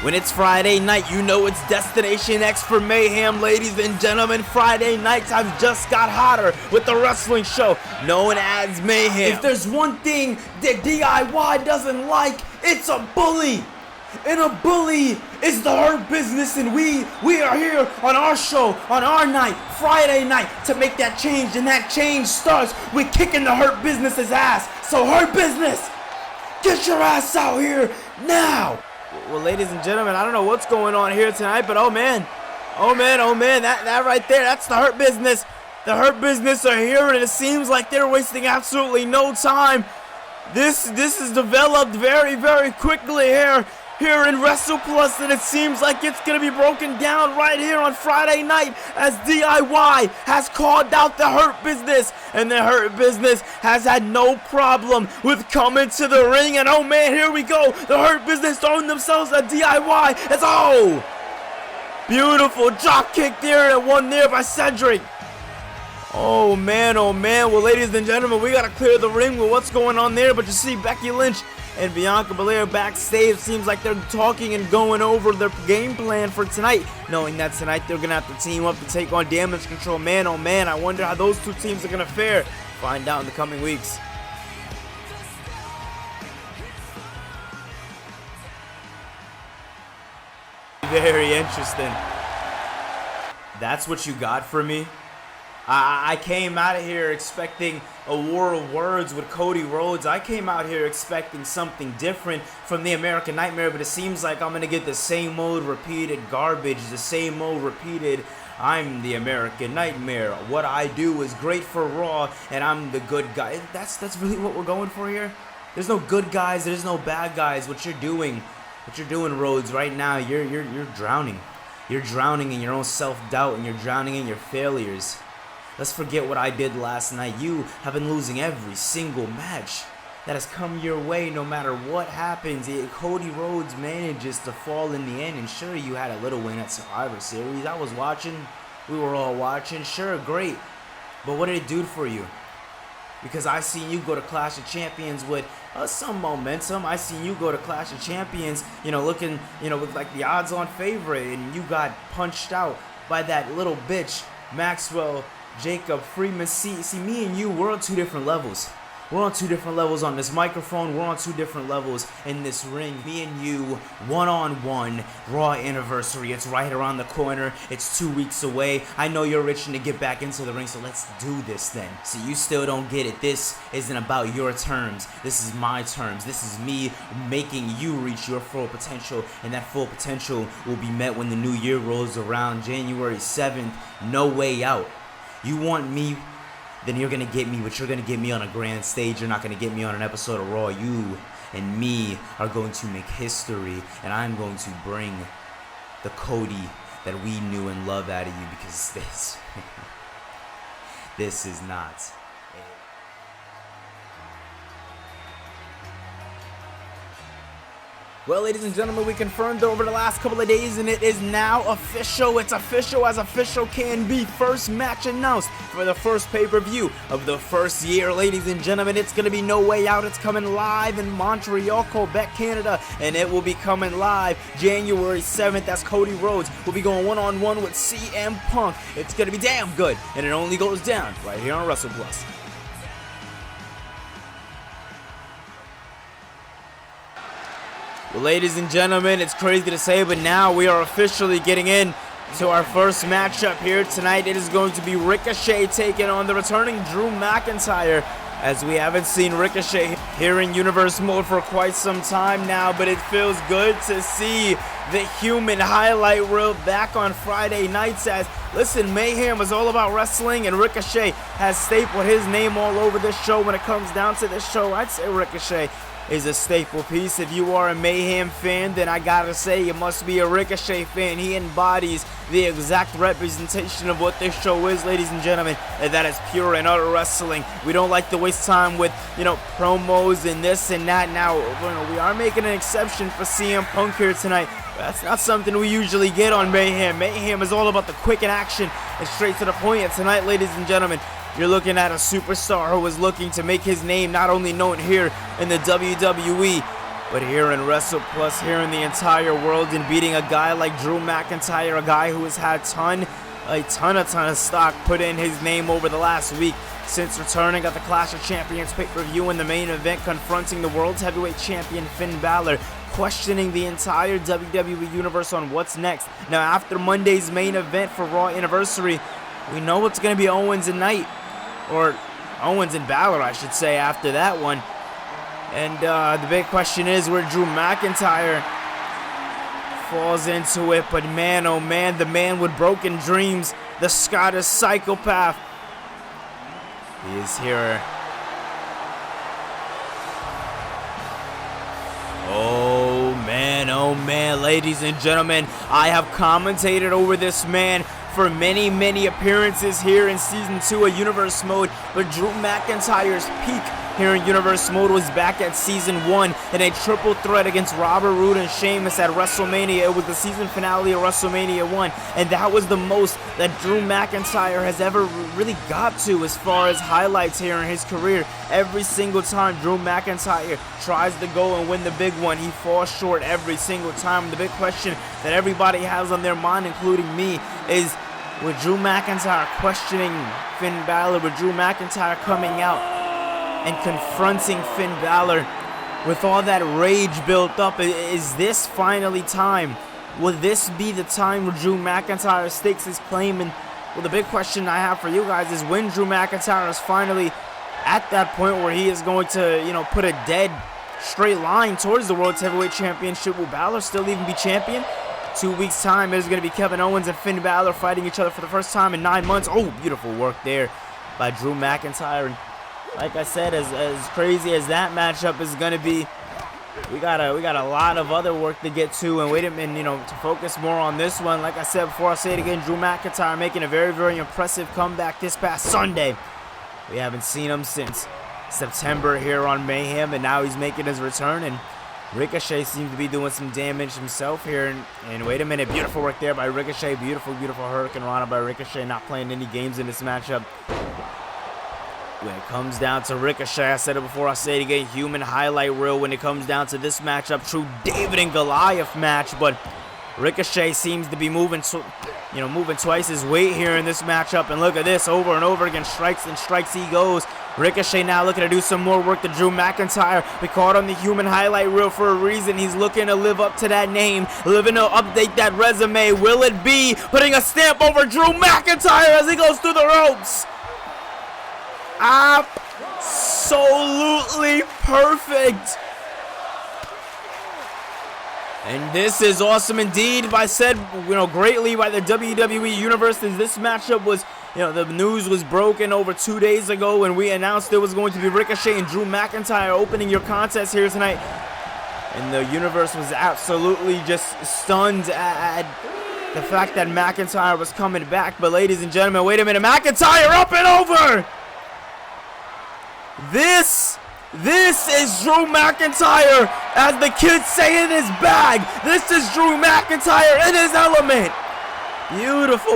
When it's Friday night, you know it's Destination X for Mayhem, ladies and gentlemen. Friday nights have just got hotter with the wrestling show known as Mayhem. If there's one thing that DIY doesn't like, it's a bully. And a bully is the Hurt Business, and we are here on our show, on our night, Friday night, to make that change. And that change starts with kicking the Hurt Business's ass. So Hurt Business, get your ass out here now. Well, ladies and gentlemen, I don't know what's going on here tonight, but oh man, that right there, that's the Hurt Business. The Hurt Business are here, and it seems like they're wasting absolutely no time. This is developed very, very quickly here in WrestlePlus, and it seems like it's going to be broken down right here on Friday night as DIY has called out the Hurt Business, and the Hurt Business has had no problem with coming to the ring. And oh man, here we go, the Hurt Business throwing themselves at DIY. It's beautiful drop kick there, and one there by Cedric. Oh man, well ladies and gentlemen, we got to clear the ring with what's going on there. But you see Becky Lynch and Bianca Belair backstage. Seems like they're talking and going over their game plan for tonight, knowing that tonight they're going to have to team up to take on Damage Control. Man, oh man, I wonder how those two teams are going to fare. Find out in the coming weeks. Very interesting. That's what you got for me? I came out of here expecting a war of words with Cody Rhodes. I came out here expecting something different from the American Nightmare, but it seems like I'm going to get the same old repeated garbage, the same old repeated, I'm the American Nightmare. What I do is great for Raw, and I'm the good guy. That's really what we're going for here? There's no good guys, there's no bad guys. What you're doing, Rhodes, right now, you're drowning. You're drowning in your own self-doubt, and you're drowning in your failures. Let's forget what I did last night. You have been losing every single match that has come your way, no matter what happens. Cody Rhodes manages to fall in the end, and sure, you had a little win at Survivor Series. I was watching. We were all watching. Sure, great. But what did it do for you? Because I seen you go to Clash of Champions with some momentum. I seen you go to Clash of Champions, looking, with like the odds-on favorite, and you got punched out by that little bitch, Maxwell Jacob Freeman. See, me and you, we're on two different levels. We're on two different levels on this microphone. We're on two different levels in this ring. Me and you, one-on-one, Raw anniversary. It's right around the corner. It's 2 weeks away. I know you're itching to get back into the ring, so let's do this then. See, you still don't get it. This isn't about your terms. This is my terms. This is me making you reach your full potential, and that full potential will be met when the new year rolls around, January 7th. No way out. You want me, then you're going to get me, but you're going to get me on a grand stage. You're not going to get me on an episode of Raw. You and me are going to make history, and I'm going to bring the Cody that we knew and love out of you, because this is not. Well, ladies and gentlemen, we confirmed over the last couple of days, and it is now official. It's official as official can be. First match announced for the first pay-per-view of the first year, ladies and gentlemen. It's going to be No Way Out. It's coming live in Montreal, Quebec, Canada, and it will be coming live January 7th as Cody Rhodes will be going one-on-one with CM Punk. It's going to be damn good, and it only goes down right here on WrestlePlus. Well, ladies and gentlemen, it's crazy to say, but now we are officially getting in to our first matchup here tonight. It is going to be Ricochet taking on the returning Drew McIntyre, as we haven't seen Ricochet here in Universe mode for quite some time now, but it feels good to see the human highlight reel back on Friday nights. As, listen, Mayhem is all about wrestling, and Ricochet has stapled his name all over this show. When it comes down to this show, I'd say Ricochet is a staple piece. If you are a Mayhem fan, then I gotta say you must be a Ricochet fan. He embodies the exact representation of what this show is, ladies and gentlemen, and that is pure and utter wrestling. We don't like to waste time with, promos and this and that. Now, we are making an exception for CM Punk here tonight. That's not something we usually get on Mayhem. Mayhem is all about the quick and action and straight to the point. And tonight, ladies and gentlemen, you're looking at a superstar who is looking to make his name not only known here in the WWE, But here in Wrestle Plus, here in the entire world, and beating a guy like Drew McIntyre, a guy who has had a ton of stock put in his name over the last week since returning at the Clash of Champions pay-per-view in the main event, confronting the World Heavyweight Champion Finn Balor, questioning the entire WWE Universe on what's next. Now, after Monday's main event for Raw Anniversary, we know it's going to be Owens and Knight, or Owens and Balor, I should say, after that one. And the big question is where Drew McIntyre falls into it. But man, oh man, the man with broken dreams, the Scottish psychopath, he is here. Oh man, ladies and gentlemen, I have commentated over this man for many appearances here in Season 2 of Universe Mode, but Drew McIntyre's peak here in Universe Mode was back at Season 1 in a triple threat against Robert Roode and Sheamus at WrestleMania. It was the season finale of WrestleMania 1, and that was the most that Drew McIntyre has ever really got to as far as highlights here in his career. Every single time Drew McIntyre tries to go and win the big one, he falls short every single time. The big question that everybody has on their mind, including me, is with Drew McIntyre questioning Finn Balor, with Drew McIntyre coming out and confronting Finn Balor with all that rage built up, is this finally time? Will this be the time where Drew McIntyre stakes his claim? And well, the big question I have for you guys is when Drew McIntyre is finally at that point where he is going to, put a dead straight line towards the World Heavyweight Championship. Will Balor still even be champion? 2 weeks time, it is going to be Kevin Owens and Finn Balor fighting each other for the first time in 9 months. Oh, beautiful work there by Drew McIntyre. And like I said, as crazy as that matchup is going to be, we got a lot of other work to get to. And wait a minute, to focus more on this one. Like I said before, I say it again, Drew McIntyre making a very impressive comeback this past Sunday. We haven't seen him since September here on Mayhem, and now he's making his return. And Ricochet seems to be doing some damage himself here. And wait a minute, beautiful work there by Ricochet. Beautiful Hurricane Rana by Ricochet, not playing any games in this matchup. When it comes down to Ricochet, I said it before, I say it again, human highlight reel when it comes down to this matchup. True David and Goliath match, but Ricochet seems to be moving twice his weight here in this matchup. And look at this, over and over again, strikes and strikes he goes. Ricochet now looking to do some more work to Drew McIntyre. We caught on the human highlight reel for a reason. He's looking to live up to that name, looking to update that resume. Will it be putting a stamp over Drew McIntyre as he goes through the ropes? Absolutely perfect. And this is awesome indeed greatly by the WWE Universe, as this matchup was, the news was broken over 2 days ago when we announced it was going to be Ricochet and Drew McIntyre opening your contest here tonight. And the universe was absolutely just stunned at the fact that McIntyre was coming back. But ladies and gentlemen, wait a minute, McIntyre up and over! This is Drew McIntyre, as the kids say in his bag. This is Drew McIntyre in his element.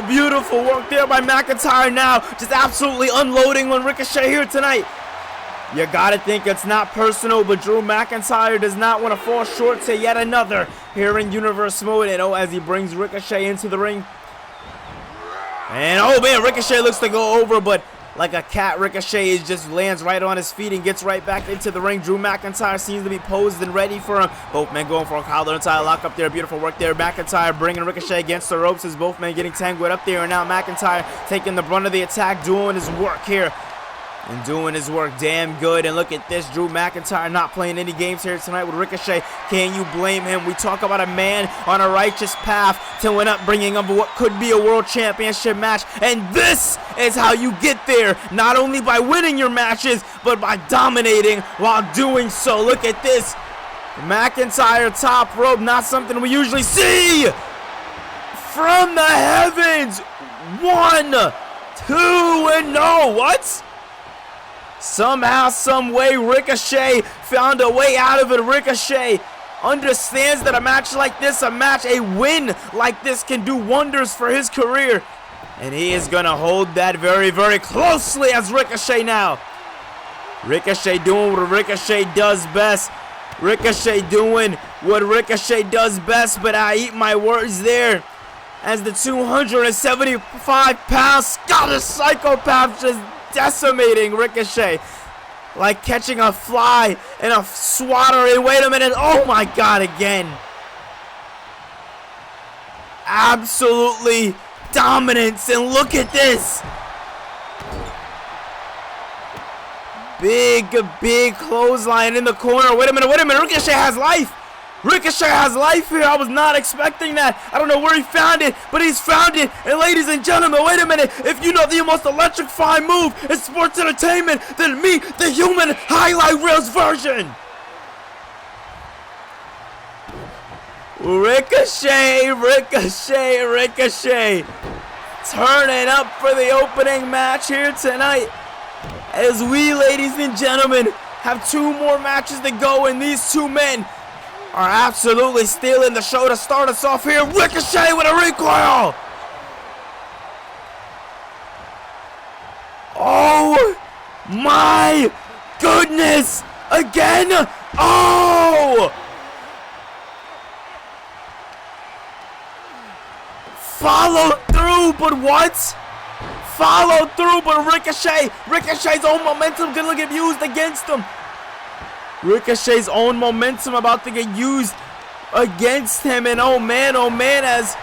Beautiful work there by McIntyre now. Just absolutely unloading on Ricochet here tonight. You gotta think it's not personal, but Drew McIntyre does not want to fall short to yet another here in Universe Mode. And as he brings Ricochet into the ring. And oh man, Ricochet looks to go over, but like a cat, Ricochet just lands right on his feet and gets right back into the ring. Drew McIntyre seems to be posed and ready for him. Both men going for a collar and tie lock up there. Beautiful work there. McIntyre bringing Ricochet against the ropes as both men getting tangled up there. And now McIntyre taking the brunt of the attack, doing his work here. And doing his work damn good. And look at this, Drew McIntyre not playing any games here tonight with Ricochet. Can you blame him? We talk about a man on a righteous path to win up, bringing up what could be a world championship match. And this is how you get there. Not only by winning your matches, but by dominating while doing so. Look at this. McIntyre top rope, not something we usually see. From the heavens. 1, 2, and no. What? Somehow, some way, Ricochet found a way out of it. Ricochet understands that a match like this, a win like this can do wonders for his career. And he is going to hold that very closely as Ricochet now. Ricochet doing what Ricochet does best. Ricochet doing what Ricochet does best, but I eat my words there. As the 275-pound Scottish psychopath just decimating Ricochet. Like catching a fly in a swatter. And wait a minute. Oh my God, again. Absolutely dominance. And look at this. Big clothesline in the corner. Wait a minute. Ricochet has life. Ricochet has life here. I was not expecting that. I don't know where he found it, but he's found it. And ladies and gentlemen, wait a minute. If you know the most electrifying move in sports entertainment, then meet the human highlight reels version. Ricochet. Turning up for the opening match here tonight. As we, ladies and gentlemen, have 2 more matches to go, and these 2 men are absolutely stealing the show to start us off here. Ricochet with a recoil. Oh my goodness. Again. Oh. Follow through, but what? Follow through, but Ricochet's own momentum gonna get used against him. Ricochet's own momentum about to get used against him. And oh man, as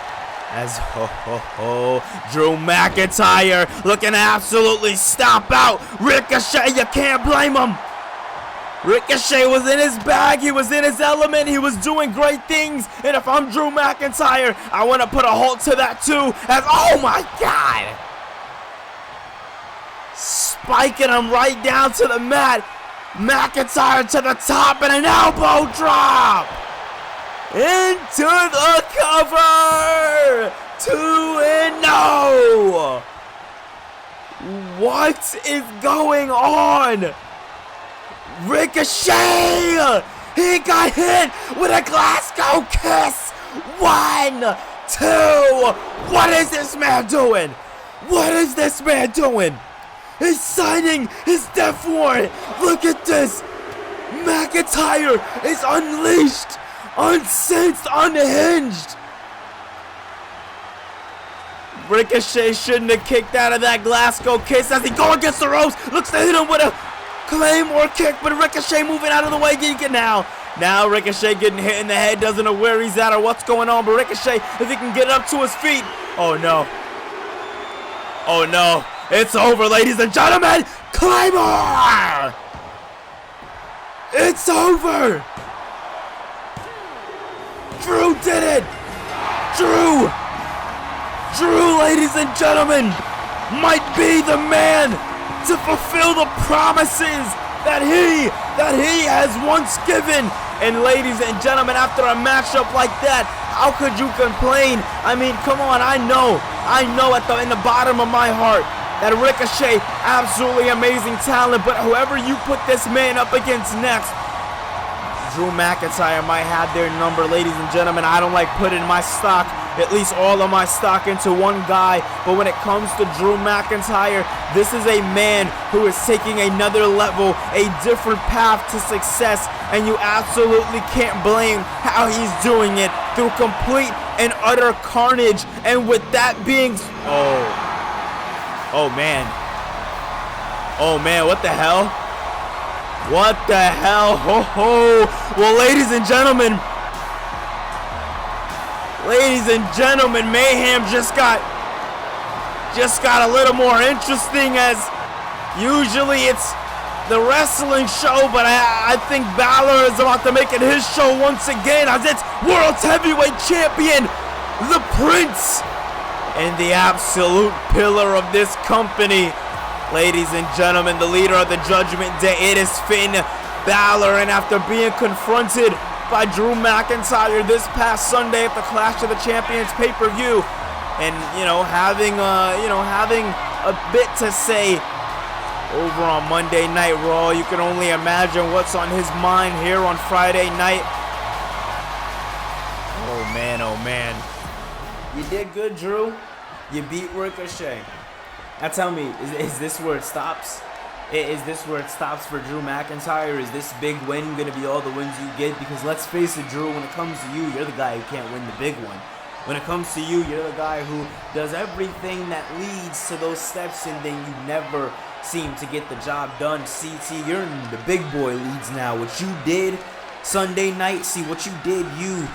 Drew McIntyre looking to absolutely stomp out Ricochet. You can't blame him. Ricochet was in his bag. He was in his element. He was doing great things. And if I'm Drew McIntyre, I want to put a halt to that too. As, oh my God. Spiking him right down to the mat. McIntyre to the top and an elbow drop. Into the cover. 2-0. What is going on? Ricochet! He got hit with a Glasgow kiss! 1, 2! What is this man doing? What is this man doing? He's signing his death warrant! Look at this! McIntyre is unleashed! Unsensed! Unhinged! Ricochet shouldn't have kicked out of that Glasgow kiss as he go against the ropes! Looks to hit him with a Claymore kick, but Ricochet moving out of the way. Now Ricochet getting hit in the head, doesn't know where he's at or what's going on, but Ricochet, if he can get up to his feet. Oh no. Oh no. It's over, ladies and gentlemen. Claymore! It's over. Drew did it. Drew, ladies and gentlemen, might be the man to fulfill the promises that he has once given. And ladies and gentlemen, after a matchup like that, how could you complain? I mean, come on, I know in the bottom of my heart that Ricochet, absolutely amazing talent, but whoever you put this man up against next, Drew McIntyre might have their number. Ladies and gentlemen, I don't like putting my stock, at least all of my stock, into one guy, but when it comes to Drew McIntyre, this is a man who is taking another level, a different path to success, and you absolutely can't blame how he's doing it through complete and utter carnage. And with that being, oh man, what the hell? What the hell? Ho ho! Well, ladies and gentlemen, mayhem just got a little more interesting, as usually it's the wrestling show, but I think Balor is about to make it his show once again, as it's World Heavyweight Champion, the Prince, and the absolute pillar of this company. Ladies and gentlemen, the leader of the Judgment Day, it is Finn Balor, and after being confronted by Drew McIntyre this past Sunday at the Clash of the Champions pay-per-view, and having a bit to say over on Monday Night Raw, you can only imagine what's on his mind here on Friday night. Oh man, you did good, Drew. You beat Ricochet. Now tell me, is this where it stops? Is this where it stops for Drew McIntyre? Is this big win going to be all the wins you get? Because let's face it, Drew, when it comes to you, you're the guy who can't win the big one. When it comes to you, you're the guy who does everything that leads to those steps, and then you never seem to get the job done. CT, you're in the big boy leads now. What you did Sunday night, see what you did, you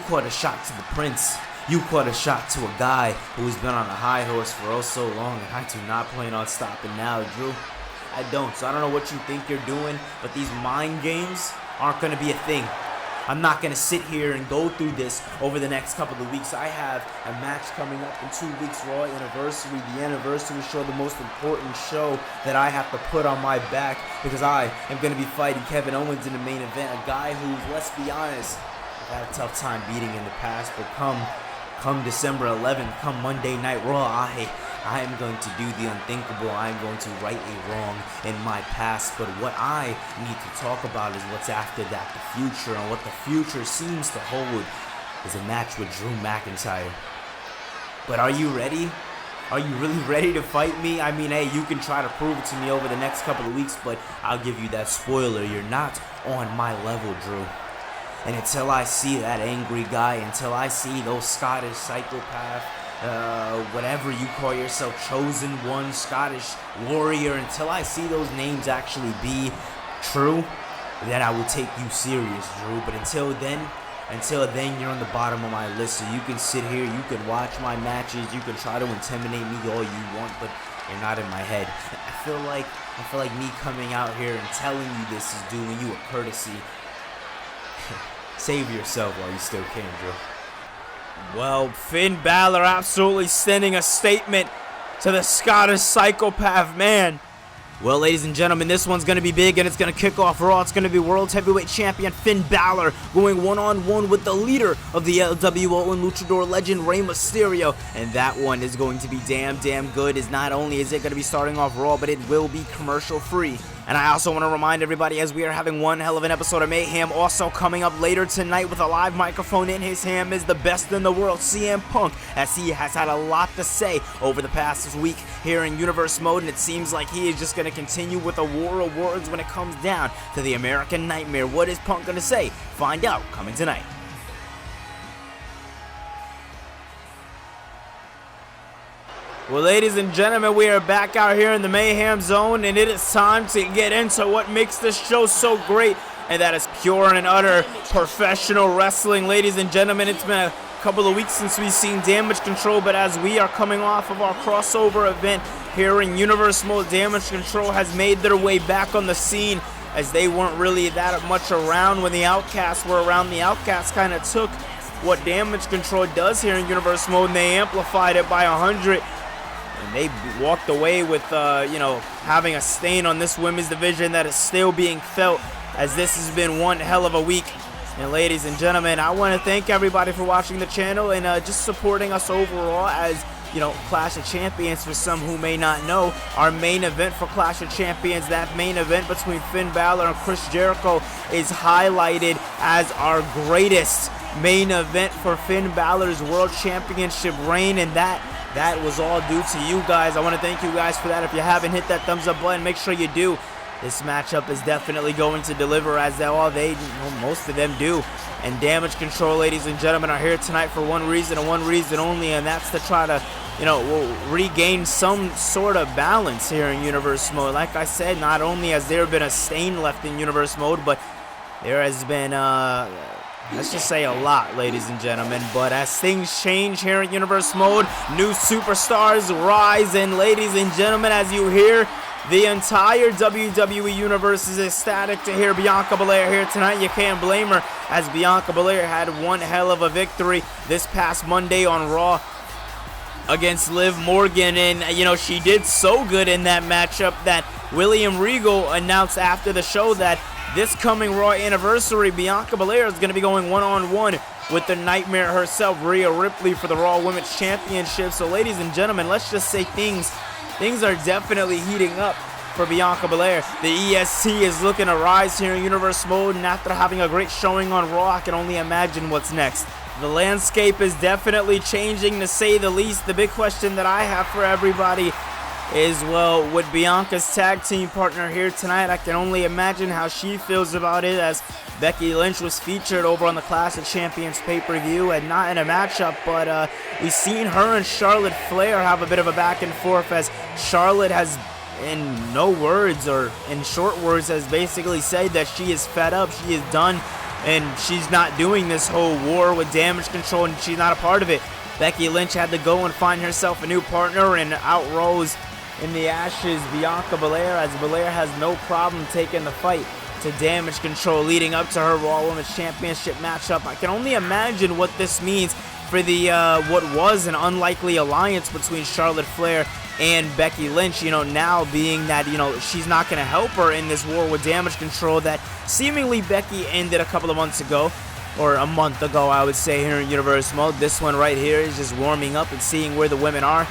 caught a shot to the Prince. You caught a shot to a guy who's been on a high horse for oh so long, and I do not plan on stopping now, Drew. I don't. So I don't know what you think you're doing, but these mind games aren't going to be a thing. I'm not going to sit here and go through this over the next couple of weeks. I have a match coming up in 2 weeks, Raw Anniversary, the anniversary show, the most important show that I have to put on my back, because I am going to be fighting Kevin Owens in the main event, a guy who, let's be honest, I've had a tough time beating in the past, but come December 11th, come Monday Night Raw, I am going to do the unthinkable. I am going to right a wrong in my past. But what I need to talk about is what's after that, the future. And what the future seems to hold is a match with Drew McIntyre. But are you ready? Are you really ready to fight me? I mean, hey, you can try to prove it to me over the next couple of weeks, but I'll give you that spoiler. You're not on my level, Drew. And until I see that angry guy, until I see those Scottish psychopaths, whatever you call yourself, chosen one, Scottish warrior, until I see those names actually be true, then I will take you serious, Drew. But until then, you're on the bottom of my list. So you can sit here, you can watch my matches, you can try to intimidate me all you want, but you're not in my head. I feel like me coming out here and telling you this is doing you a courtesy. Save yourself while you still can, Drew. Well, Finn Balor absolutely sending a statement to the Scottish psychopath man. Well, ladies and gentlemen, this one's going to be big, and it's going to kick off Raw. It's going to be World Heavyweight Champion Finn Balor going one-on-one with the leader of the LWO and Luchador legend Rey Mysterio. And that one is going to be damn good. As not only is it going to be starting off Raw, but it will be commercial-free. And I also want to remind everybody, as we are having one hell of an episode of Mayhem also coming up later tonight with a live microphone in his hand, is the best in the world, CM Punk, as he has had a lot to say over the past week here in Universe Mode, and it seems like he is just going to continue with a war of words when it comes down to the American Nightmare. What is Punk going to say? Find out coming tonight. Well, ladies and gentlemen, we are back out here in the Mayhem Zone, and it is time to get into what makes this show so great, and that is pure and utter professional wrestling. Ladies and gentlemen, it's been a couple of weeks since we've seen Damage Control, but as we are coming off of our crossover event here in Universe Mode, Damage Control has made their way back on the scene, as they weren't really that much around when the Outcasts were around. The Outcasts kind of took what Damage Control does here in Universe Mode, and they amplified it by 100. And they walked away with, having a stain on this women's division that is still being felt, as this has been one hell of a week. And ladies and gentlemen, I want to thank everybody for watching the channel and just supporting us overall as, Clash of Champions. For some who may not know, our main event for Clash of Champions, that main event between Finn Balor and Chris Jericho, is highlighted as our greatest main event for Finn Balor's World Championship reign, and that was all due to you guys. I want to thank you guys for that. If you haven't hit that thumbs up button, make sure you do. This matchup is definitely going to deliver, as most of them do. And Damage Control, ladies and gentlemen, are here tonight for one reason and one reason only, and that's to try to, regain some sort of balance here in Universe Mode. Like I said, not only has there been a stain left in Universe Mode, but there has been, let's just say a lot, ladies and gentlemen. But as things change here in Universe Mode, new superstars rise, and ladies and gentlemen, as you hear, the entire WWE Universe is ecstatic to hear Bianca Belair here tonight. You can't blame her, as Bianca Belair had one hell of a victory this past Monday on Raw against Liv Morgan. And, she did so good in that matchup that William Regal announced after the show that this coming Raw Anniversary, Bianca Belair is going to be going one-on-one with the Nightmare herself, Rhea Ripley, for the Raw Women's Championship. So, ladies and gentlemen, let's just say things are definitely heating up for Bianca Belair. The EST is looking to rise here in Universe Mode, and after having a great showing on Raw, I can only imagine what's next. The landscape is definitely changing, to say the least. The big question that I have for everybody is, well, with Bianca's tag team partner here tonight. I can only imagine how she feels about it, as Becky Lynch was featured over on the Clash of Champions pay-per-view, and not in a matchup, but we've seen her and Charlotte Flair have a bit of a back and forth, as Charlotte has, in no words or in short words, has basically said that she is fed up, she is done, and she's not doing this whole war with Damage Control, and she's not a part of it. Becky Lynch had to go and find herself a new partner, and out rose in the ashes Bianca Belair, as Belair has no problem taking the fight to Damage Control leading up to her Raw Women's Championship matchup. I can only imagine what this means for the what was an unlikely alliance between Charlotte Flair and Becky Lynch, now being that, she's not going to help her in this war with Damage Control that seemingly Becky ended a couple of months ago, or a month ago, I would say, here in Universe Mode. This one right here is just warming up and seeing where the women are,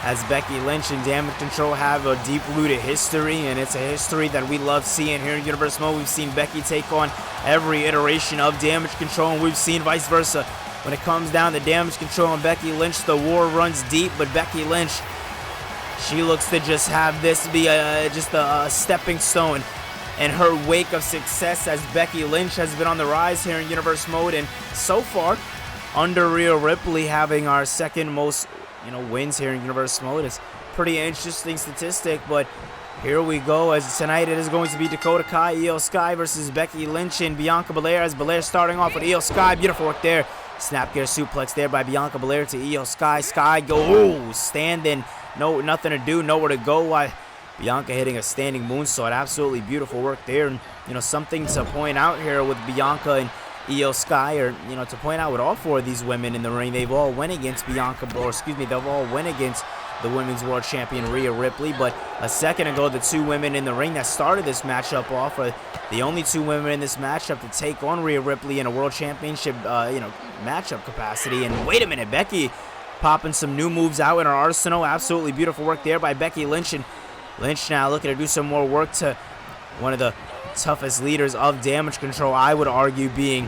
as Becky Lynch and Damage Control have a deep-rooted history, and it's a history that we love seeing here in Universe Mode. We've seen Becky take on every iteration of Damage Control, and we've seen vice versa. When it comes down to Damage Control and Becky Lynch, the war runs deep, but Becky Lynch, she looks to just have this be just a stepping stone in her wake of success, as Becky Lynch has been on the rise here in Universe Mode, and so far, under Rhea Ripley having our second most wins here in Universe Mode. It's pretty interesting statistic, but here we go, as tonight it is going to be Dakota Kai, Io Sky versus Becky Lynch and Bianca Belair, as Belair starting off with Io Sky. Beautiful work there. Snapgear suplex there by Bianca Belair to Io Sky. Sky go, standing, no, nothing to do, nowhere to go. Bianca hitting a standing moonsault. Absolutely beautiful work there. And, something to point out here with Bianca and Io Sky, or, to point out with all four of these women in the ring, they've all went against they've all went against the Women's World Champion Rhea Ripley. But a second ago, the two women in the ring that started this matchup off are the only two women in this matchup to take on Rhea Ripley in a World Championship, matchup capacity. And wait a minute, Becky popping some new moves out in her arsenal. Absolutely beautiful work there by Becky Lynch, and Lynch now looking to do some more work to one of the toughest leaders of Damage Control, I would argue, being,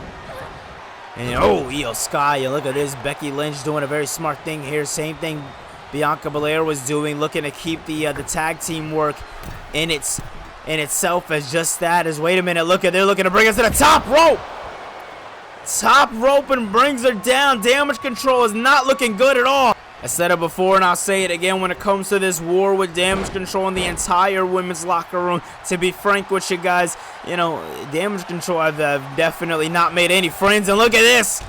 Io Sky. And look at this, Becky Lynch doing a very smart thing here. Same thing Bianca Belair was doing, looking to keep the tag team work in itself as just that. As wait a minute, look at, they're looking to bring us to the top rope. Top rope and brings her down. Damage Control is not looking good at all. I said it before and I'll say it again, when it comes to this war with Damage Control in the entire women's locker room, to be frank with you guys, Damage Control have definitely not made any friends. And look at this,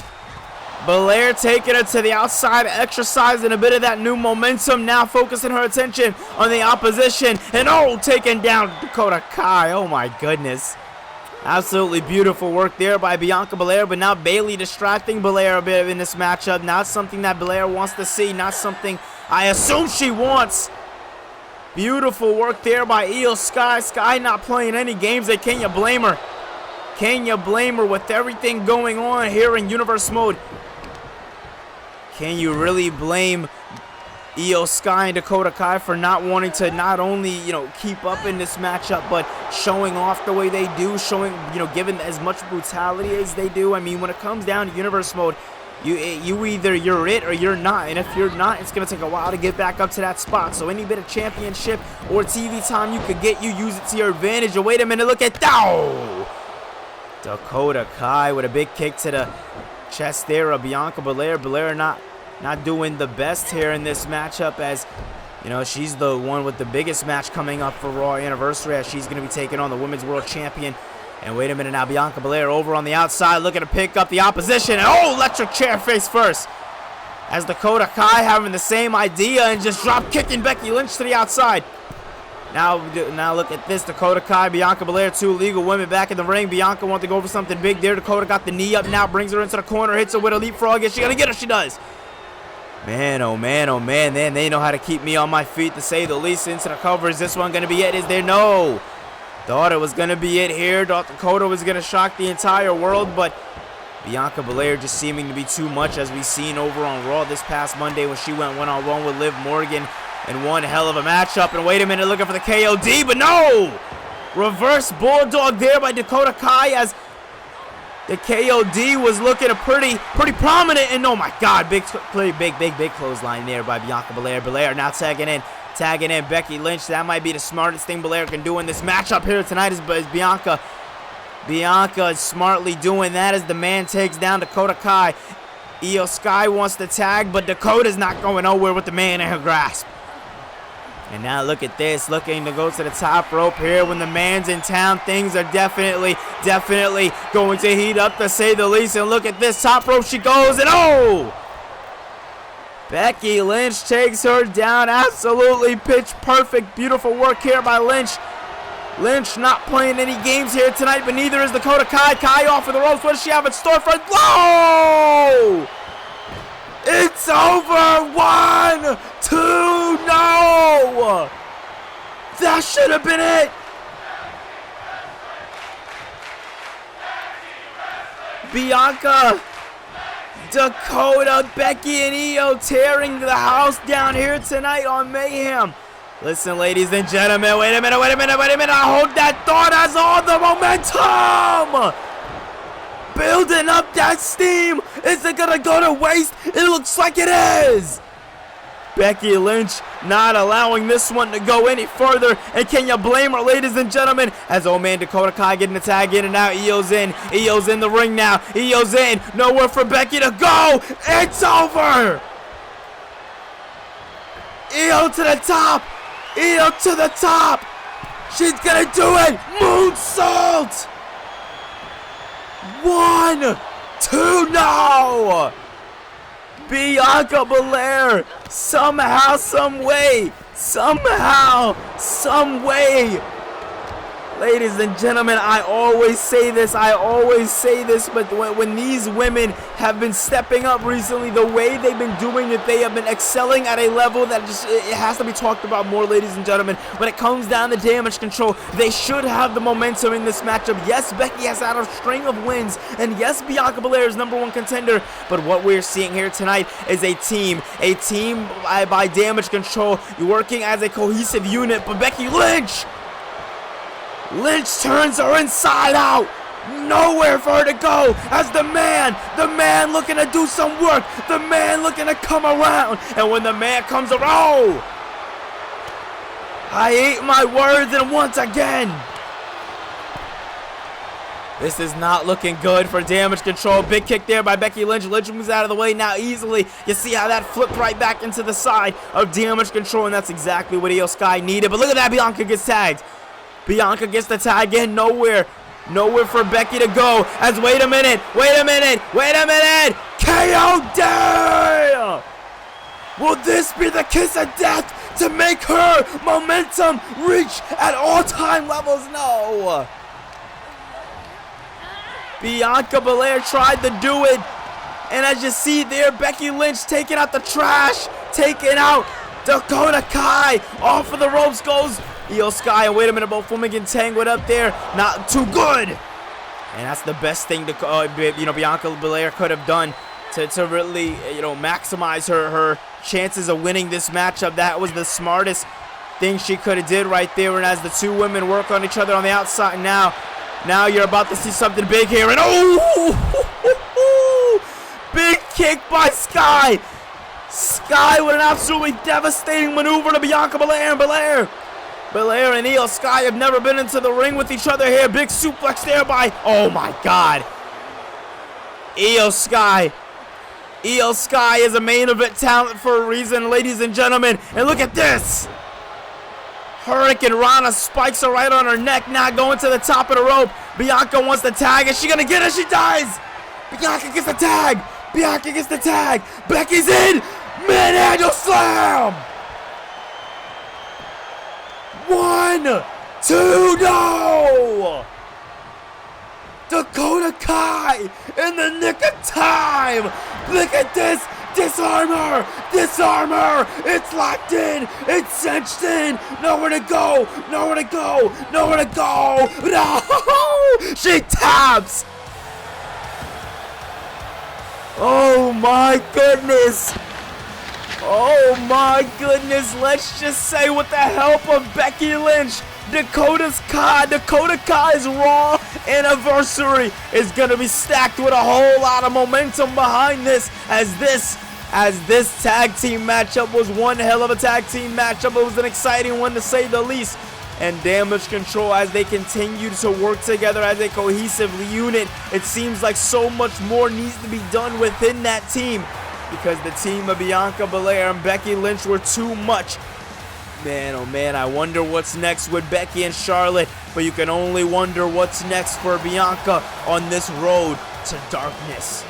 Belair taking it to the outside, exercising a bit of that new momentum, now focusing her attention on the opposition, and taking down Dakota Kai. Oh my goodness. Absolutely beautiful work there by Bianca Belair, but now Bayley distracting Belair a bit in this matchup. Not something that Belair wants to see, not something I assume she wants. Beautiful work there by Io Sky. Sky not playing any games. Can you blame her? Can you blame her with everything going on here in Universe Mode? Can you really blame Io Sky and Dakota Kai for not wanting to not only, keep up in this matchup, but showing off the way they do, showing, giving as much brutality as they do? I mean, when it comes down to Universe Mode, you either you're it or you're not, and if you're not, it's going to take a while to get back up to that spot. So any bit of championship or TV time you could get, you use it to your advantage. And wait a minute, look at that! Dakota Kai with a big kick to the chest there of Bianca Belair. Belair not doing the best here in this matchup, as she's the one with the biggest match coming up for Raw Anniversary, as she's going to be taking on the Women's World Champion. And wait a minute now, Bianca Belair over on the outside looking to pick up the opposition, and electric chair face first, as Dakota Kai having the same idea and just drop kicking Becky Lynch to the outside. Now look at this, Dakota Kai, Bianca Belair, two legal women back in the ring. Bianca wanted to go for something big there. Dakota got the knee up now, brings her into the corner, hits her with a leapfrog. Is she going to get her? She does. Man, oh man, oh man, they know how to keep me on my feet, to say the least. Into the cover. Is this one going to be it? Is there? No. Thought it was going to be it here. Thought Dakota was going to shock the entire world, but Bianca Belair just seeming to be too much, as we seen over on Raw this past Monday when she went one-on-one with Liv Morgan in one hell of a matchup. And wait a minute, looking for the KOD, but no! Reverse Bulldog there by Dakota Kai, as the KOD was looking pretty prominent. And oh my God, big clothesline there by Bianca Belair. Belair now tagging Tagging in Becky Lynch. That might be the smartest thing Belair can do in this matchup here tonight is Bianca. Bianca is smartly doing that as the man takes down Dakota Kai. Io Sky wants to tag, but Dakota's not going nowhere with the man in her grasp. And now look at this, looking to go to the top rope here. When the man's in town, things are definitely going to heat up, to say the least. And look at this, top rope she goes, and oh! Becky Lynch takes her down. Absolutely pitch perfect. Beautiful work here by Lynch. Lynch not playing any games here tonight, but neither is Dakota Kai. Kai off of the ropes. What does she have in store for? Whoa! It's over. 1, 2, no! That should have been it. Bianca, Dakota, Becky, and Io tearing the house down here tonight on Mayhem. Listen, ladies and gentlemen, wait a minute. I hold that thought as all the momentum. Building up that steam. Is it going to go to waste? It looks like it is. Becky Lynch not allowing this one to go any further. And can you blame her, ladies and gentlemen? As old man Dakota Kai getting the tag in and out. Io's in. Io's in the ring now. Io's in. Nowhere for Becky to go. It's over. Io to the top. Io to the top. She's going to do it. Moonsault. 1, 2, no. Bianca Belair, somehow, some way, ladies and gentlemen, I always say this, but when these women have been stepping up recently, the way they've been doing it, they have been excelling at a level that just, it has to be talked about more, ladies and gentlemen. When it comes down to damage control, they should have the momentum in this matchup. Yes, Becky has had a string of wins, and yes, Bianca Belair is #1 contender, but what we're seeing here tonight is a team by damage control, working as a cohesive unit. But Becky Lynch turns her inside out. Nowhere for her to go as the man looking to do some work, the man looking to come around. And when the man comes around, I ate my words, and once again, this is not looking good for damage control. Big kick there by Becky Lynch. Lynch moves out of the way now easily. You see how that flipped right back into the side of damage control, and that's exactly what Io Sky needed. But look at that, Bianca gets tagged. Bianca gets the tag in, nowhere for Becky to go. As wait a minute, KOD! Will this be the kiss of death to make her momentum reach at all-time levels? No. Bianca Belair tried to do it, and as you see there, Becky Lynch taking out the trash, taking out Dakota Kai. Off of the ropes goes Io Sky, and wait a minute, both women getting tangled up there. Not too good. And that's the best thing to, Bianca Belair could have done to really, maximize her chances of winning this matchup. That was the smartest thing she could have did right there. And as the two women work on each other on the outside now you're about to see something big here. And big kick by Sky. Sky with an absolutely devastating maneuver to Bianca Belair, and Belair and Io Sky have never been into the ring with each other here. Big suplex there by, oh my God, Io Sky. Io Sky is a main event talent for a reason, ladies and gentlemen. And look at this. Hurricane Rana spikes her right on her neck, now going to the top of the rope. Bianca wants the tag. Is she going to get it? She does. Bianca gets the tag. Becky's in. Manhandle slam. 1, 2, no! Dakota Kai in the nick of time. Look at this. Disarm her. It's locked in. It's cinched in. Nowhere to go. No! She taps. Oh my goodness. Let's just say, with the help of Becky Lynch, Dakota Kai's Raw anniversary is going to be stacked with a whole lot of momentum behind this, as this as this tag team matchup was one hell of a tag team matchup. It was an exciting one to say the least. And Damage Control, as they continue to work together as a cohesive unit, it seems like so much more needs to be done within that team, because the team of Bianca Belair and Becky Lynch were too much. Man, oh man, I wonder what's next with Becky and Charlotte, but you can only wonder what's next for Bianca on this road to darkness.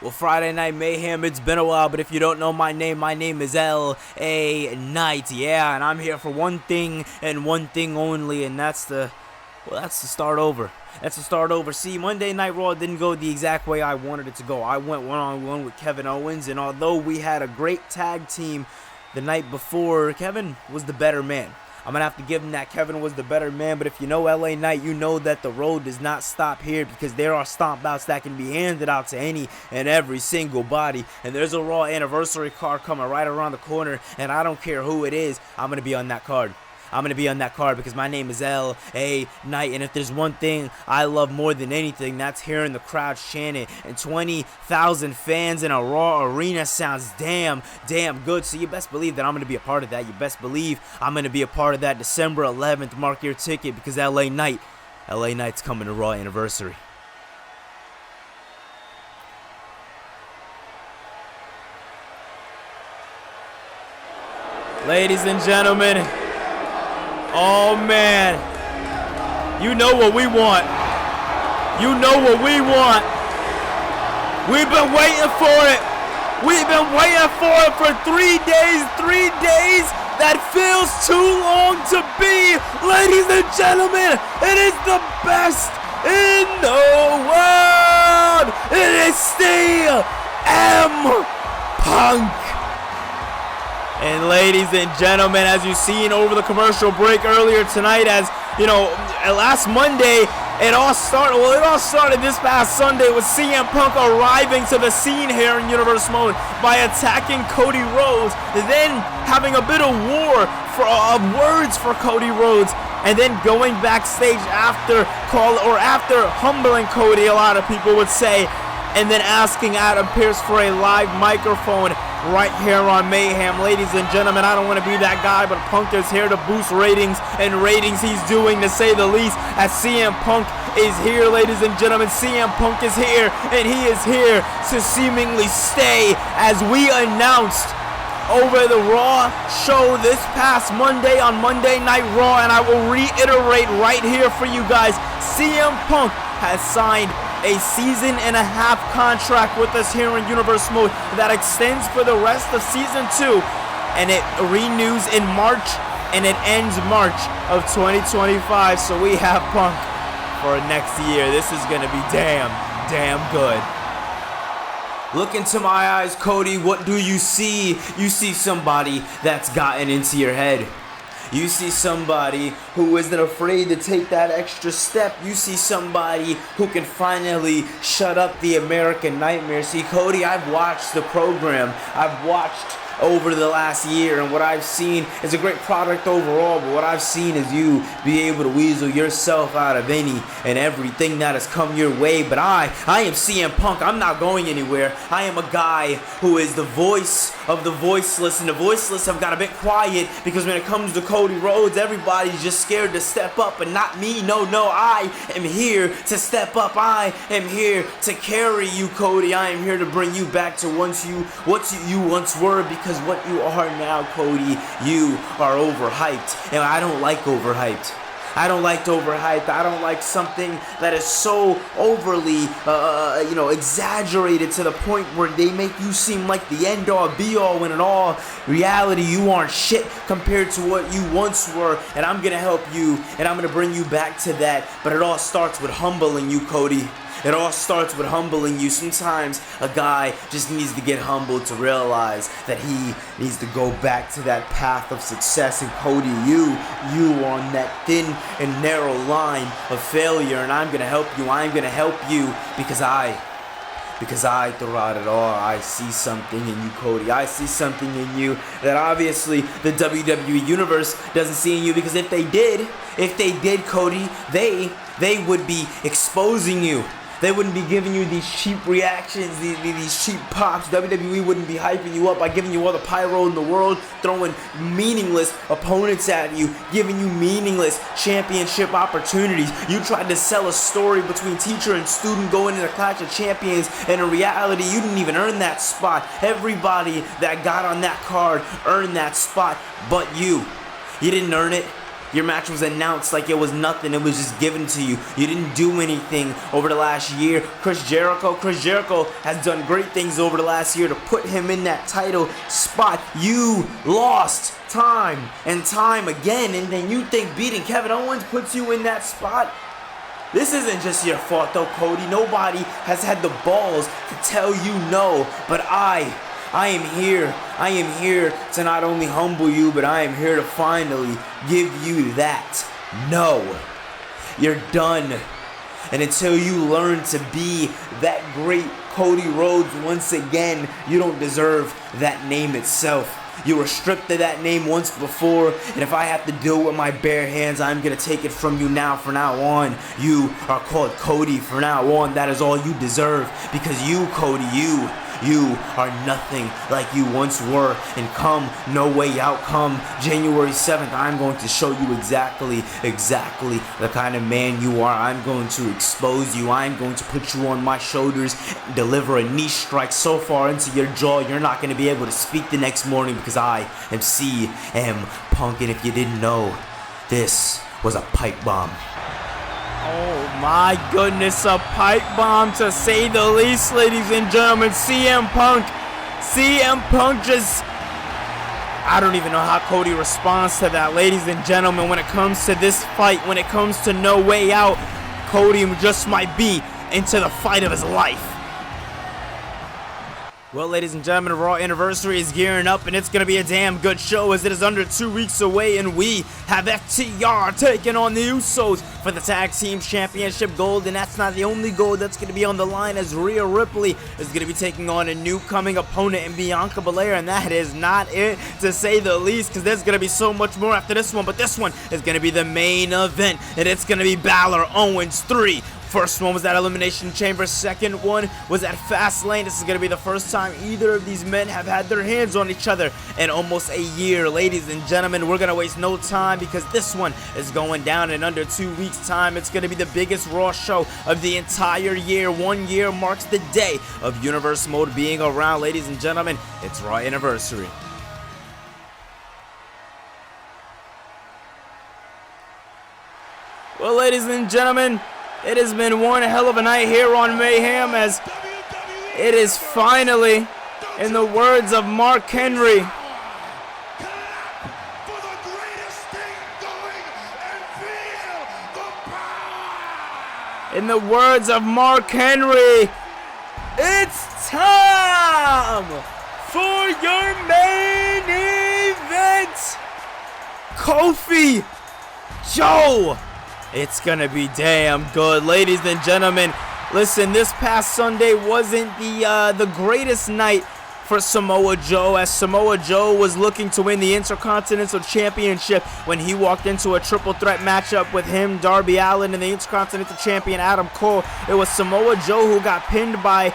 Well, Friday Night Mayhem, it's been a while, but if you don't know my name is L.A. Knight, yeah, and I'm here for one thing and one thing only, and that's to start over. That's to start over. See, Monday Night Raw didn't go the exact way I wanted it to go. I went one-on-one with Kevin Owens, and although we had a great tag team the night before, Kevin was the better man. I'm going to have to give him that. Kevin was the better man, but if you know LA Knight, you know that the road does not stop here, because there are stomp outs that can be handed out to any and every single body. And there's a Raw anniversary card coming right around the corner, and I don't care who it is, I'm going to be on that card. I'm going to be on that card because my name is L.A. Knight, and if there's one thing I love more than anything, that's hearing the crowd chant it. And 20,000 fans in a Raw arena sounds damn good, so you best believe that I'm going to be a part of that. You best believe I'm going to be a part of that. December 11th, mark your ticket, because LA Knight's coming to Raw Anniversary. Ladies and gentlemen, oh man, you know what we want. You know what we want. We've been waiting for it. We've been waiting for it for 3 days. 3 days? That feels too long to be. Ladies and gentlemen, it is the best in the world. It is CM Punk. And ladies and gentlemen, as you've seen over the commercial break earlier tonight, as you know, last Monday, it all started this past Sunday with CM Punk arriving to the scene here in Universe Mode by attacking Cody Rhodes, then having a bit of war of words for Cody Rhodes, and then going backstage after humbling Cody, a lot of people would say, and then asking Adam Pearce for a live microphone right here on Mayhem. Ladies and gentlemen, I don't want to be that guy, but Punk is here to boost ratings, and ratings he's doing, to say the least, as CM Punk is here. Ladies and gentlemen, CM Punk is here, and he is here to seemingly stay, as we announced over the Raw show this past Monday on Monday Night Raw, and I will reiterate right here for you guys, CM Punk has signed a season-and-a-half contract with us here in Universe Mode that extends for the rest of Season 2, and it renews in March, and it ends March of 2025, so we have Punk for next year. This is going to be damn good. Look into my eyes, Cody. What do you see? You see somebody that's gotten into your head. You see somebody who isn't afraid to take that extra step. You see somebody who can finally shut up the American Nightmare. See, Cody, I've watched the program. I've watched over the last year, and what I've seen is a great product overall, but what I've seen is you be able to weasel yourself out of any and everything that has come your way. But I am CM Punk. I'm not going anywhere. I am a guy who is the voice of the voiceless, and the voiceless have got a bit quiet because when it comes to Cody Rhodes, everybody's just scared to step up, and not me. No, I am here to step up. I am here to carry you, Cody. I am here to bring you back to what you once were, because what you are now, Cody, you are overhyped, and I don't like overhyped. I don't like something that is so overly, exaggerated to the point where they make you seem like the end-all, be-all, when in all reality you aren't shit compared to what you once were. And I'm gonna help you, and I'm gonna bring you back to that. But it all starts with humbling you, Cody. It all starts with humbling you. Sometimes a guy just needs to get humbled to realize that he needs to go back to that path of success. And Cody, you are on that thin and narrow line of failure, and I'm gonna help you. I'm gonna help you because throughout it all, I see something in you, Cody. I see something in you that obviously the WWE Universe doesn't see in you, because if they did, Cody, they would be exposing you. They wouldn't be giving you these cheap reactions, these cheap pops. WWE wouldn't be hyping you up by giving you all the pyro in the world, throwing meaningless opponents at you, giving you meaningless championship opportunities. You tried to sell a story between teacher and student going into Clash of Champions, and in reality, you didn't even earn that spot. Everybody that got on that card earned that spot, but you. You didn't earn it. Your match was announced like it was nothing. It was just given to you. You didn't do anything over the last year. Chris Jericho has done great things over the last year to put him in that title spot. You lost time and time again, and then you think beating Kevin Owens puts you in that spot? This isn't just your fault though, Cody. Nobody has had the balls to tell you no, but I am here. I am here to not only humble you, but I am here to finally give you that no. You're done. And until you learn to be that great Cody Rhodes once again, you don't deserve that name itself. You were stripped of that name once before, and if I have to do it with my bare hands, I'm going to take it from you now. From now on, you are called Cody. From now on, that is all you deserve, because you, Cody, you are nothing like you once were. And come No Way Out, come January 7th, I'm going to show you exactly the kind of man you are. I'm going to expose you. I'm going to put you on my shoulders and deliver a knee strike so far into your jaw you're not going to be able to speak the next morning, because I am CM Punk. And if you didn't know, this was a pipe bomb. Oh my goodness, a pipe bomb to say the least, ladies and gentlemen. CM Punk just, I don't even know how Cody responds to that, ladies and gentlemen. When it comes to this fight, when it comes to No Way Out, Cody just might be into the fight of his life. Well, ladies and gentlemen, Raw Anniversary is gearing up, and it's going to be a damn good show, as it is under 2 weeks away, and we have FTR taking on the Usos for the Tag Team Championship gold. And that's not the only gold that's going to be on the line, as Rhea Ripley is going to be taking on a new coming opponent in Bianca Belair, and that is not it, to say the least, because there's going to be so much more after this one. But this one is going to be the main event, and it's going to be Balor Owens 3. First one was at Elimination Chamber. Second one was at Fastlane. This is going to be the first time either of these men have had their hands on each other in almost a year. Ladies and gentlemen, we're going to waste no time, because this one is going down in under 2 weeks' time. It's going to be the biggest Raw show of the entire year. 1 year marks the day of Universe Mode being around. Ladies and gentlemen, it's Raw Anniversary. Well, ladies and gentlemen, it has been one hell of a night here on Mayhem, as it is finally, in the words of Mark Henry, it's time for your main event. Kofi, Joe. It's gonna be damn good, ladies and gentlemen. Listen, this past Sunday wasn't the greatest night for Samoa Joe, as Samoa Joe was looking to win the Intercontinental Championship when he walked into a triple threat matchup with him, Darby Allin, and the Intercontinental Champion Adam Cole. It was Samoa Joe who got pinned by,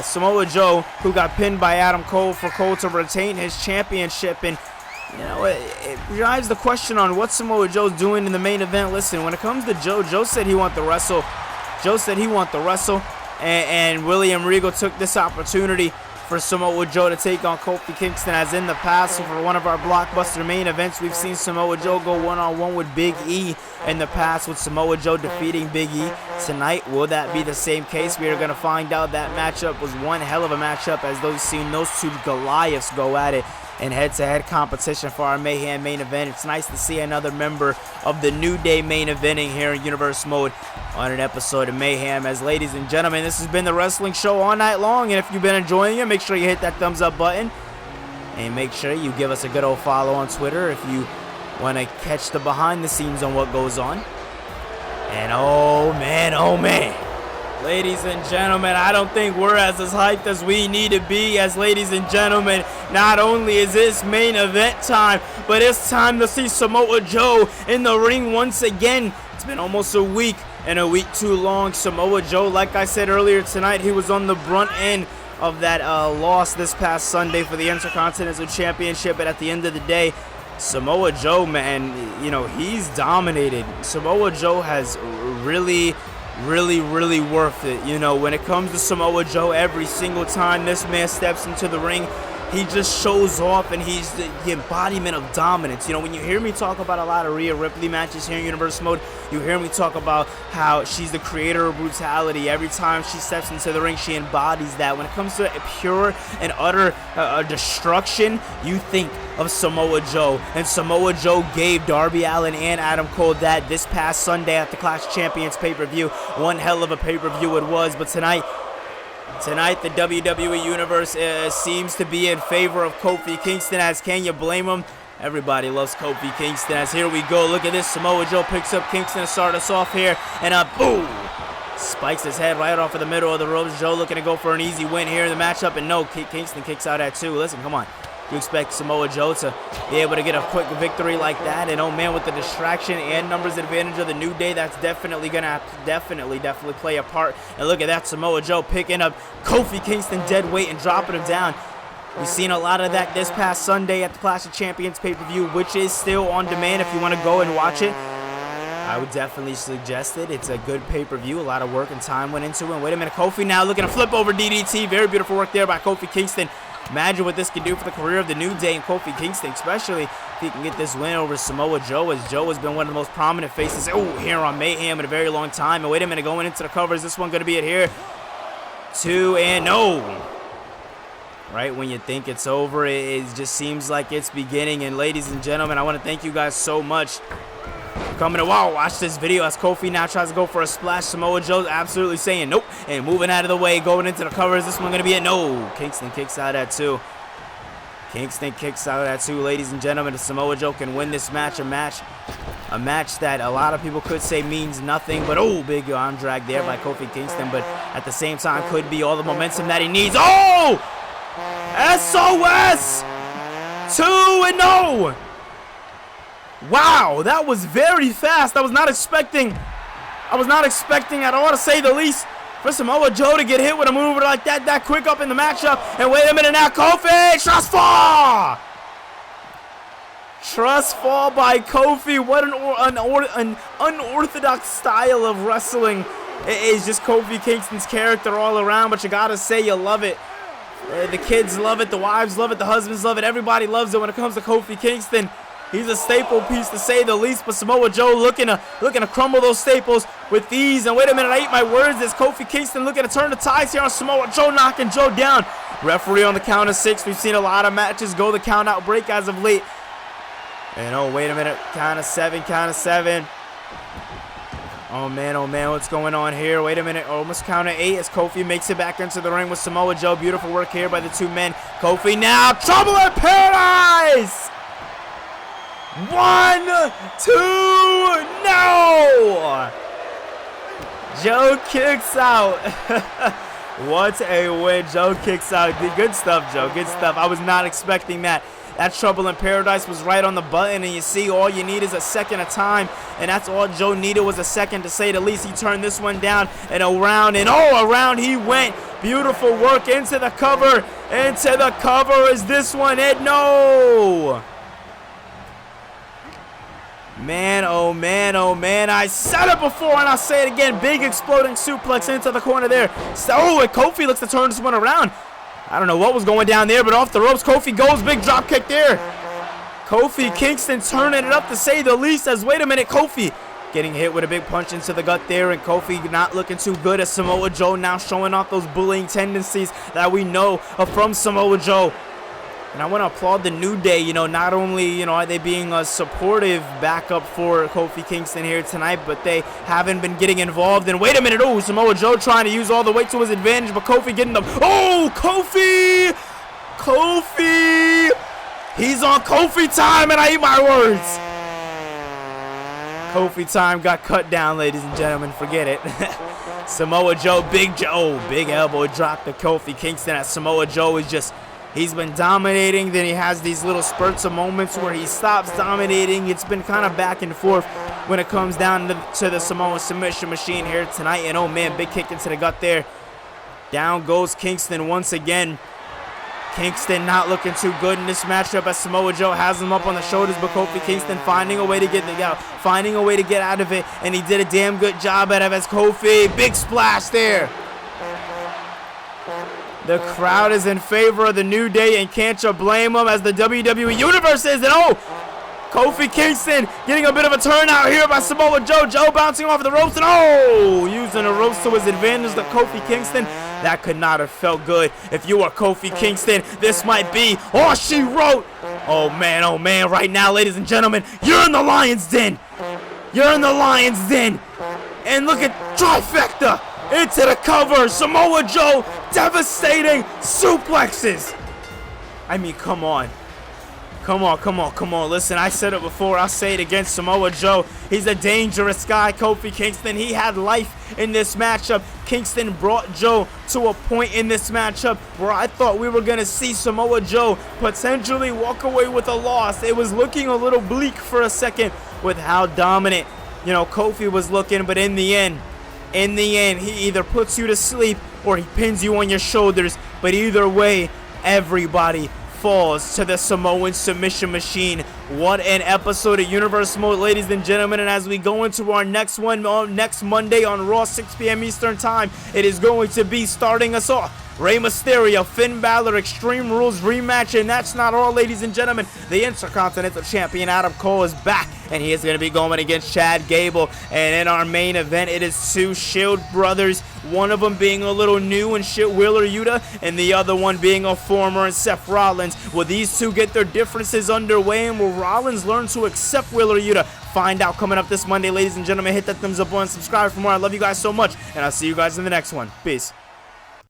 Samoa Joe who got pinned by Adam Cole for Cole to retain his championship. And it drives the question on what Samoa Joe's doing in the main event. Listen, when it comes to Joe, Joe said he wanted to wrestle. And William Regal took this opportunity for Samoa Joe to take on Kofi Kingston, as in the past. So for one of our blockbuster main events, we've seen Samoa Joe go one-on-one with Big E in the past, with Samoa Joe defeating Big E. Tonight, will that be the same case? We are going to find out. That matchup was one hell of a matchup, as those two Goliaths go at it in head-to-head competition for our Mayhem main event. It's nice to see another member of the New Day main eventing here in Universe Mode. on an episode of Mayhem. As ladies and gentlemen, this has been the wrestling show all night long, and if you've been enjoying it, make sure you hit that thumbs up button, and make sure you give us a good old follow on Twitter if you want to catch the behind the scenes on what goes on. And oh man, ladies and gentlemen, I don't think we're as hyped as we need to be, as ladies and gentlemen, not only is this main event time, but it's time to see Samoa Joe in the ring once again. It's been almost a week, and a week too long. Samoa Joe, like I said earlier tonight, he was on the brunt end of that loss this past Sunday for the Intercontinental Championship, but at the end of the day, Samoa Joe, man, you know, he's dominated. Samoa Joe has really worth it. You know, when it comes to Samoa Joe, every single time this man steps into the ring, he just shows off, and he's the embodiment of dominance. You know, when you hear me talk about a lot of Rhea Ripley matches here in Universe Mode, you hear me talk about how she's the creator of brutality. Every time she steps into the ring, she embodies that. When it comes to pure and utter destruction, you think of Samoa Joe. And Samoa Joe gave Darby Allin and Adam Cole that this past Sunday at the Clash of Champions pay-per-view. One hell of a pay-per-view it was, but tonight, the WWE Universe seems to be in favor of Kofi Kingston, as can you blame him? Everybody loves Kofi Kingston, as here we go. Look at this. Samoa Joe picks up Kingston to start us off here, and boom! Spikes his head right off of the middle of the ropes. Joe looking to go for an easy win here in the matchup, and no, Kingston kicks out at 2. Listen, come on. You expect Samoa Joe to be able to get a quick victory like that, and oh man, with the distraction and numbers advantage of the New Day, that's definitely gonna definitely play a part. And look at that, Samoa Joe picking up Kofi Kingston dead weight and dropping him down. We've seen a lot of that this past Sunday at the Clash of Champions pay-per-view, which is still on demand if you want to go and watch it. I would definitely suggest it. It's a good pay-per-view. A lot of work and time went into it. And wait a minute, Kofi now looking to flip over DDT. Very beautiful work there by Kofi Kingston. Imagine what this can do for the career of the New Day and Kofi Kingston, especially if he can get this win over Samoa Joe, as Joe has been one of the most prominent faces here on Mayhem in a very long time. And wait a minute, going into the cover, is this one going to be it here? 2 and no. Right when you think it's over, it just seems like it's beginning. And ladies and gentlemen, I want to thank you guys so much coming to watch this video as Kofi now tries to go for a splash. Samoa Joe's absolutely saying nope and moving out of the way, going into the cover. Is this one going to be it? No. Kingston kicks out at 2. Kingston kicks out at 2, ladies and gentlemen. Samoa Joe can win this match, a match that a lot of people could say means nothing, but big arm drag there by Kofi Kingston, but at the same time could be all the momentum that he needs. SOS 2 and no. Wow, that was very fast. I was not expecting at all, to say the least, for Samoa Joe to get hit with a move like that quick up in the matchup. And wait a minute now, Kofi, trust fall! Trust fall by Kofi. What an unorthodox style of wrestling. It is just Kofi Kingston's character all around, but you gotta say you love it. The kids love it, the wives love it, the husbands love it, everybody loves it when it comes to Kofi Kingston. He's a staple piece, to say the least, but Samoa Joe looking to crumble those staples with ease. And wait a minute, I ate my words. It's Kofi Kingston looking to turn the tides here on Samoa Joe, knocking Joe down. Referee on the count of 6. We've seen a lot of matches go the count out break as of late. And wait a minute, count of 7. Oh man, what's going on here? Wait a minute, almost count of 8 as Kofi makes it back into the ring with Samoa Joe. Beautiful work here by the two men. Kofi now, trouble in paradise! 1, 2, no! Joe kicks out. What a win. Joe kicks out. Good stuff, Joe. Good stuff. I was not expecting that. That trouble in paradise was right on the button, and you see all you need is a second of time, and that's all Joe needed was a second, to say the least. He turned this one down and around, and around he went. Beautiful work into the cover. Into the cover. Is this one it? No! Man, oh man, I said it before and I'll say it again. Big exploding suplex into the corner there. And Kofi looks to turn this one around. I don't know what was going down there, but off the ropes, Kofi goes. Big drop kick there. Kofi Kingston turning it up, to say the least, as wait a minute, Kofi getting hit with a big punch into the gut there, and Kofi not looking too good, as Samoa Joe now showing off those bullying tendencies that we know from Samoa Joe. And I want to applaud the New Day, you know, not only, you know, are they being a supportive backup for Kofi Kingston here tonight, but they haven't been getting involved. And wait a minute, oh, Samoa Joe trying to use all the weight to his advantage, but Kofi getting them. Oh, Kofi! Kofi! He's on Kofi time, and I eat my words. Kofi time got cut down, ladies and gentlemen. Forget it. Samoa Joe, big elbow drop to Kofi Kingston as Samoa Joe is just... He's been dominating, then he has these little spurts of moments where he stops dominating. It's been kind of back and forth when it comes down to the Samoan submission machine here tonight. And oh man, big kick into the gut there. Down goes Kingston once again. Kingston not looking too good in this matchup as Samoa Joe has him up on the shoulders, but Kofi Kingston finding a way to get out of it, and he did a damn good job at it as Kofi, big splash there. The crowd is in favor of the New Day, and can't you blame them as the WWE Universe is. And oh, Kofi Kingston getting a bit of a turnout here by Samoa Joe. Joe bouncing off the ropes, and oh, using the ropes to his advantage to Kofi Kingston. That could not have felt good. If you are Kofi Kingston, this might be all she wrote. Oh man, right now, ladies and gentlemen, you're in the Lion's Den. You're in the Lion's Den. And look at trifecta. Into the cover, Samoa Joe, devastating suplexes. I mean, come on. Listen, I said it before, I'll say it again. Samoa Joe, he's a dangerous guy. Kofi Kingston, he had life in this matchup. Kingston brought Joe to a point in this matchup where I thought we were going to see Samoa Joe potentially walk away with a loss. It was looking a little bleak for a second with how dominant, you know, Kofi was looking, but in the end, he either puts you to sleep or he pins you on your shoulders. But either way, everybody falls to the Samoan submission machine. What an episode of Universe Mode, ladies and gentlemen. And as we go into our next one, next Monday on Raw, 6 p.m. Eastern Time, it is going to be starting us off. Rey Mysterio, Finn Balor, Extreme Rules rematch, and that's not all, ladies and gentlemen. The Intercontinental Champion Adam Cole is back, and he is going to be going against Chad Gable. And in our main event, it is two Shield brothers, one of them being a little new and shit, Wheeler Yuta, and the other one being a former and Seth Rollins. Will these two get their differences underway, and will Rollins learn to accept Wheeler Yuta? Find out coming up this Monday, ladies and gentlemen. Hit that thumbs up button, subscribe for more. I love you guys so much, and I'll see you guys in the next one. Peace.